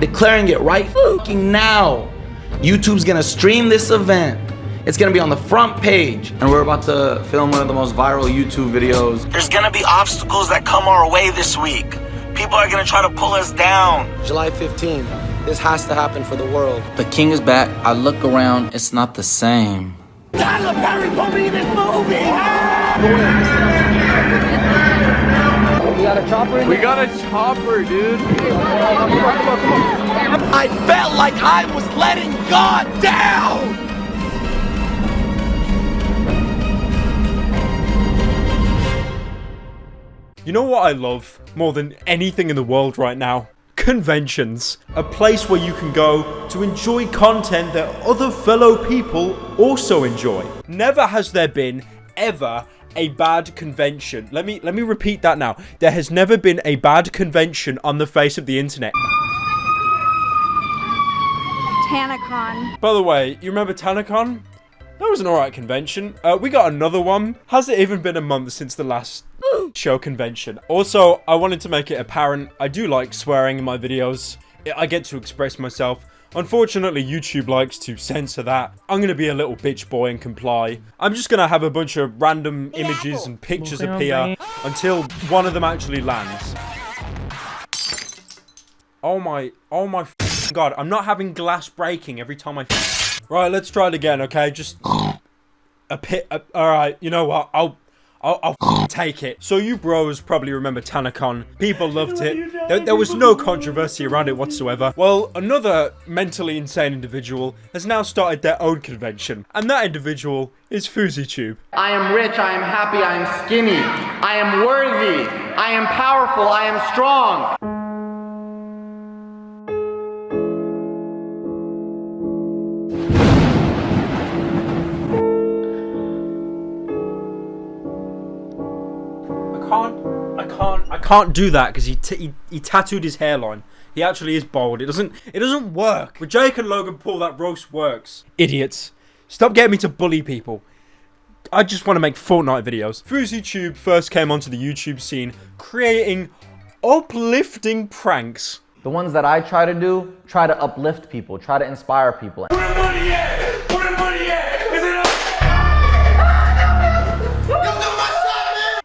declaring it right fucking now. YouTube's gonna stream this event. It's gonna be on the front page, and we're about to film one of the most viral YouTube videos. There's gonna be obstacles that come our way this week. People are gonna try to pull us down. July 15th, this has to happen for the world. The king is back. I look around, it's not the same. Tyler Perry put me in this movie! We got a chopper? We got a chopper, dude. I felt like I was letting God down! You know what I love more than anything in the world right now? Conventions. A place where you can go to enjoy content that other fellow people also enjoy. Never has there been, ever, a bad convention. Let me repeat that now. There has never been a bad convention on the face of the internet. Tanacon. By the way, you remember Tanacon? That was an alright convention. We got another one. Has it even been a month since the last show convention? Also, I wanted to make it apparent, I do like swearing in my videos. I get to express myself. Unfortunately, YouTube likes to censor that. I'm gonna be a little bitch boy and comply. I'm just gonna have a bunch of random images and pictures appear until one of them actually lands. Oh my god, I'm not having glass breaking every time I... Right, let's try it again, okay? Just... Alright, you know what? I'll take it. So you bros probably remember Tanacon. People loved it. There was no controversy around it whatsoever. Well, another mentally insane individual has now started their own convention. And that individual is Fouseytube. I am rich, I am happy, I am skinny. I am worthy. I am powerful, I am strong. I can't do that because he tattooed his hairline. He actually is bald. It doesn't work. With Jake and Logan Paul, that roast works. Idiots. Stop getting me to bully people. I just want to make Fortnite videos. Fouseytube first came onto the YouTube scene creating uplifting pranks. The ones that I try to do, try to uplift people, try to inspire people. Where the money at? Where the money at? Is it up?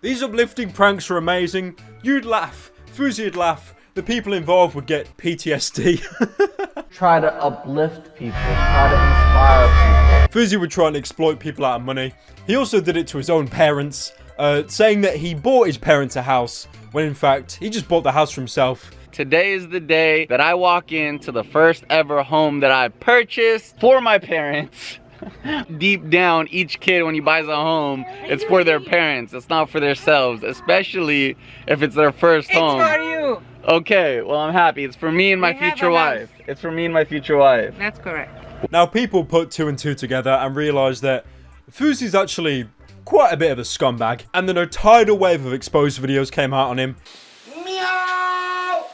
These uplifting pranks are amazing. You'd laugh. Fousey'd laugh. The people involved would get PTSD. Try to uplift people, try to inspire people. Fousey would try and exploit people out of money. He also did it to his own parents, saying that he bought his parents a house, when in fact, he just bought the house for himself. Today is the day that I walk into the first ever home that I purchased for my parents. Deep down, each kid, when he buys a home, it's for their parents. It's not for themselves, especially if it's their first home. It's for you. Okay, well, I'm happy. It's for me and my future wife. It's for me and my future wife. That's correct. Now, people put two and two together and realised that Fousey's actually quite a bit of a scumbag. And then a tidal wave of exposed videos came out on him. Meow!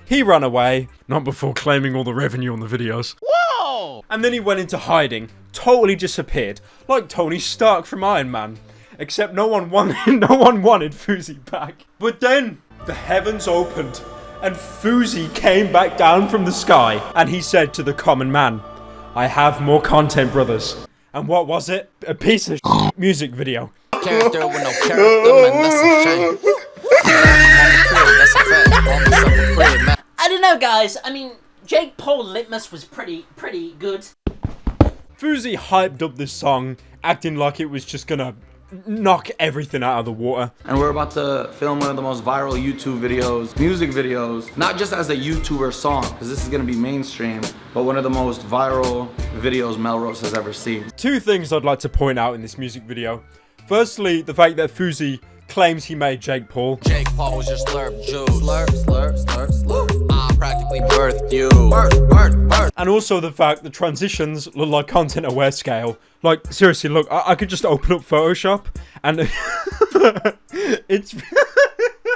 He ran away, not before claiming all the revenue on the videos. Whoa! And then he went into hiding, totally disappeared, like Tony Stark from Iron Man. Except no one wanted Fousey back. But then the heavens opened and Fousey came back down from the sky and he said to the common man, "I have more content, brothers." And what was it? A piece of music video. Character with no character, man, that's a shame. I don't know, guys. I mean, Jake Paul Litmus was pretty good. Fousey hyped up this song, acting like it was just gonna knock everything out of the water. And we're about to film one of the most viral YouTube videos, music videos, not just as a YouTuber song, because this is gonna be mainstream, but one of the most viral videos Melrose has ever seen. Two things I'd like to point out in this music video. Firstly, the fact that Fousey claims he made Jake Paul. Jake Paul was your slurp juice. Slurp, slurp, slurp, slurp. I practically birthed you. Birth. And also the fact the transitions look like content aware scale. Like, seriously, look, I could just open up Photoshop and it's...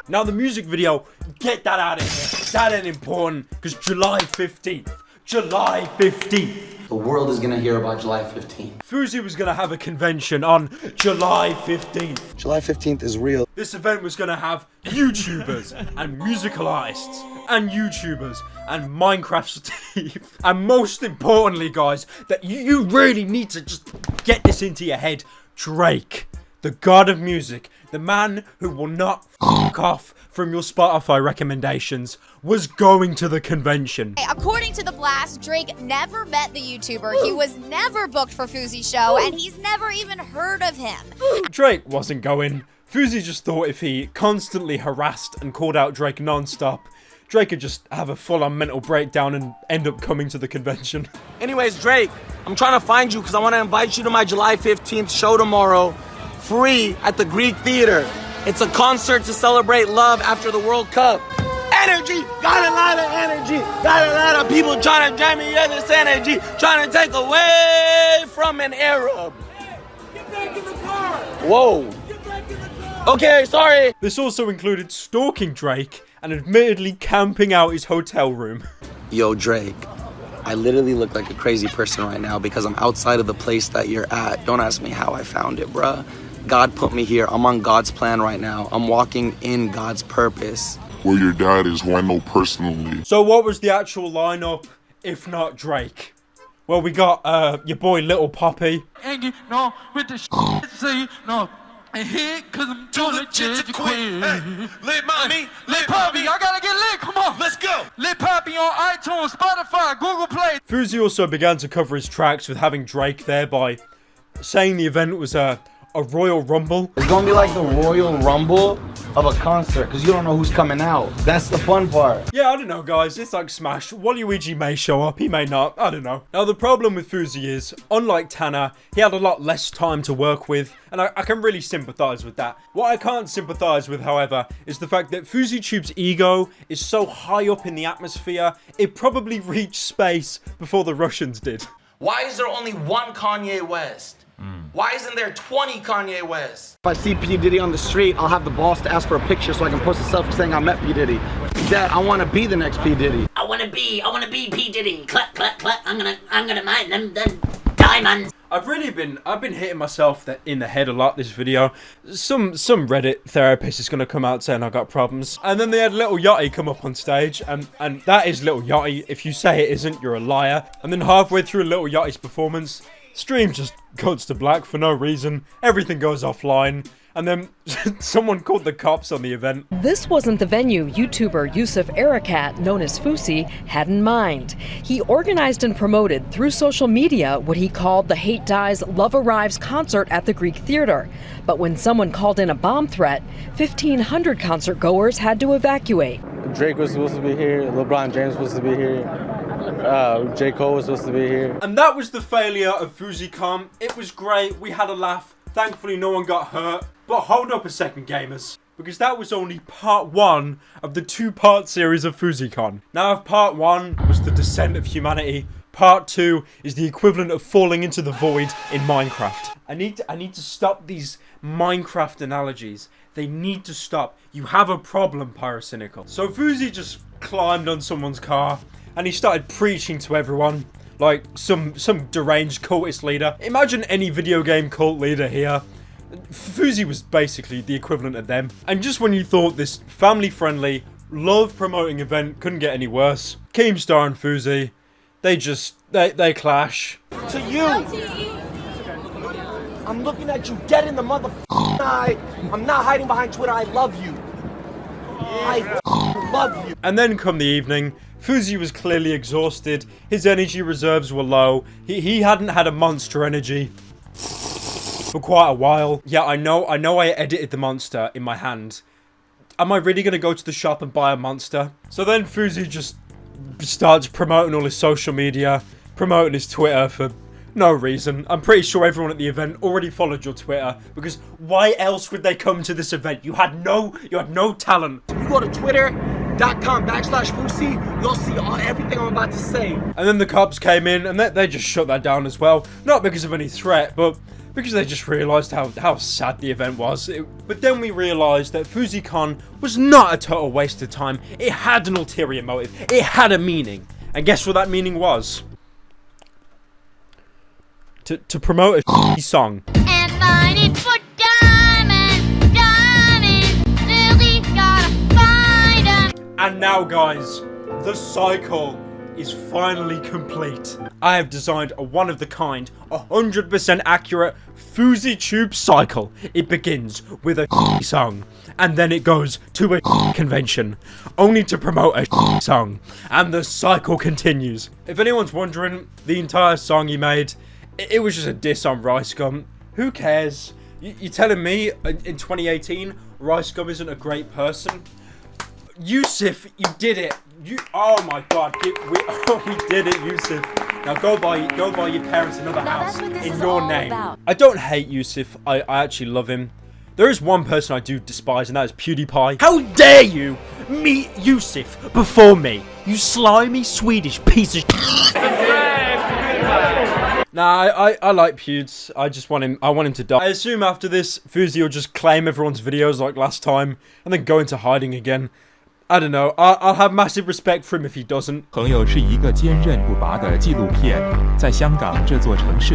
Now the music video, get that out of here. That ain't important, because July 15th. July 15th. The world is gonna hear about July 15th. Fousey was gonna have a convention on July 15th. July 15th is real. This event was gonna have YouTubers and musical artists and YouTubers and Minecraft Steve. And most importantly, guys, that you really need to just get this into your head. Drake, the god of music, the man who will not f**k off from your Spotify recommendations, was going to the convention. According to The Blast, Drake never met the YouTuber, he was never booked for Fousey's show, and he's never even heard of him. Drake wasn't going. Fousey just thought if he constantly harassed and called out Drake non-stop, Drake could just have a full-on mental breakdown and end up coming to the convention. Anyways, Drake, I'm trying to find you because I want to invite you to my July 15th show tomorrow, free at the Greek Theater. It's a concert to celebrate love after the World Cup. Energy, got a lot of energy, got a lot of people trying to jam me in this energy, trying to take away from an Arab. Get back in the car. Whoa. Get back in the car. Okay, sorry. This also included stalking Drake and admittedly camping out his hotel room. Yo, Drake, I literally look like a crazy person right now because I'm outside of the place that you're at. Don't ask me how I found it, bruh. God put me here. I'm on God's plan right now. I'm walking in God's purpose. Well, your dad is who I know personally. So what was the actual lineup, if not Drake? Well, we got your boy Little Poppy. Angry, no, with the shit, say, no. And hit, cause I'm too legit to quit. Hey, lit mommy, lit poppy, I gotta get lit, come on. Let's go. Lit poppy on iTunes, Spotify, Google Play. Fousey also began to cover his tracks with having Drake there by saying the event was a Royal Rumble. It's gonna be like the Royal Rumble of a concert because you don't know who's coming out. That's the fun part. Yeah, I don't know, guys. It's like Smash. Waluigi may show up, he may not. I don't know. Now, the problem with Fousey is, unlike Tanner, he had a lot less time to work with, and I can really sympathize with that. What I can't sympathize with, however, is the fact that Fouseytube's ego is so high up in the atmosphere, it probably reached space before the Russians did. Why is there only one Kanye West? Why isn't there 20 Kanye West? If I see P. Diddy on the street, I'll have the boss to ask for a picture so I can post a selfie saying I met P. Diddy. Dad, I want to be the next P. Diddy. I wanna be P. Diddy. Clap, clap, clap. I'm gonna mine them diamonds. I've been hitting myself in the head a lot this video. Some Reddit therapist is gonna come out saying I got problems. And then they had Little Yachty come up on stage, and that is Little Yachty. If you say it isn't, you're a liar. And then halfway through Little Yachty's performance, stream just cuts to black for no reason. Everything goes offline. And then someone called the cops on the event. This wasn't the venue YouTuber Yusuf Arakat, known as Fousey, had in mind. He organized and promoted through social media what he called the Hate Dies, Love Arrives concert at the Greek Theater. But when someone called in a bomb threat, 1,500 concert goers had to evacuate. Drake was supposed to be here, LeBron James was supposed to be here, J. Cole was supposed to be here. And that was the failure of Fouseycom. It was great, we had a laugh. Thankfully no one got hurt. But hold up a second, gamers, because that was only part one of the two-part series of Fouseycon. Now, if part one was the descent of humanity, part two is the equivalent of falling into the void in Minecraft. I need to stop these Minecraft analogies. They need to stop. You have a problem, Pyrocynical. So Fousey just climbed on someone's car and he started preaching to everyone like some deranged cultist leader. Imagine any video game cult leader here. Fousey was basically the equivalent of them. And just when you thought this family-friendly, love-promoting event couldn't get any worse, Keemstar and Fousey, they clash. To you, I'm looking at you dead in the motherfucking eye. I'm not hiding behind Twitter. I love you. I love you. And then come the evening, Fousey was clearly exhausted. His energy reserves were low. He hadn't had a monster energy for quite a while. Yeah, I know I edited the monster in my hand. Am I really gonna go to the shop and buy a monster? So then Fousey just starts promoting all his social media, promoting his Twitter for no reason. I'm pretty sure everyone at the event already followed your Twitter, because why else would they come to this event? You had no talent. You go to twitter.com/Fousey, you'll see everything I'm about to say. And then the cops came in and they just shut that down as well. Not because of any threat, but because they just realised how sad the event was. But then we realised that Fouseycon was not a total waste of time. It had an ulterior motive. It had a meaning. And guess what that meaning was? To promote a song. And mining for diamonds, really gotta find 'em. And now, guys, the cycle is finally complete. I have designed a one-of-the-kind, 100% accurate Fouseytube cycle. It begins with a song, and then it goes to a convention, only to promote a song, and the cycle continues. If anyone's wondering, the entire song he made, it was just a diss on Rice Gum. Who cares? You're telling me in 2018, Rice Gum isn't a great person? Yusuf, you did it. Oh my God, we did it, Yusuf. Now go buy your parents another house in your name. I don't hate Yusuf. I actually love him. There is one person I do despise, and that is PewDiePie. How dare you meet Yusuf before me, you slimy Swedish piece of Nah, I like Pewds. I want him to die. I assume after this, Fousey will just claim everyone's videos like last time, and then go into hiding again. I don't know. I'll have massive respect for him if he doesn't. 朋友是一个坚韧不拔的纪录片，在香港这座城市。